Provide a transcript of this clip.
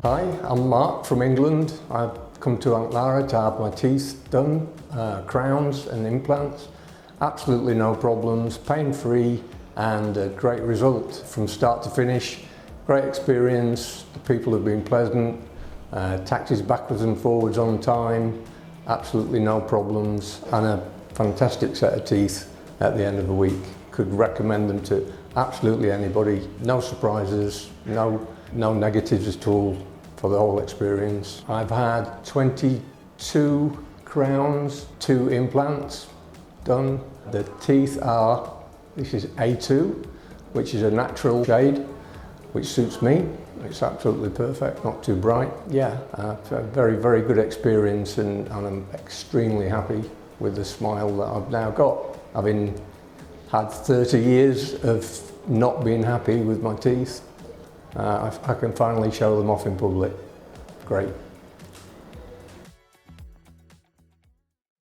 Hi, I'm Mark from England. I've come to Antlara to have my teeth done, crowns and implants. Absolutely no problems, pain-free and a great result from start to finish. Great experience, the people have been pleasant, taxis backwards and forwards on time, absolutely no problems, and a fantastic set of teeth at the end of the week. Could recommend them to absolutely anybody. No surprises, no negatives at all for the whole experience. I've had 22 crowns, 2 implants done. The teeth are, this is A2, which is a natural shade, which suits me. It's absolutely perfect, not too bright. Yeah, it's a very, very good experience, and I'm extremely happy with the smile that I've now got. Having had 30 years of not being happy with my teeth, I can finally show them off in public. Great.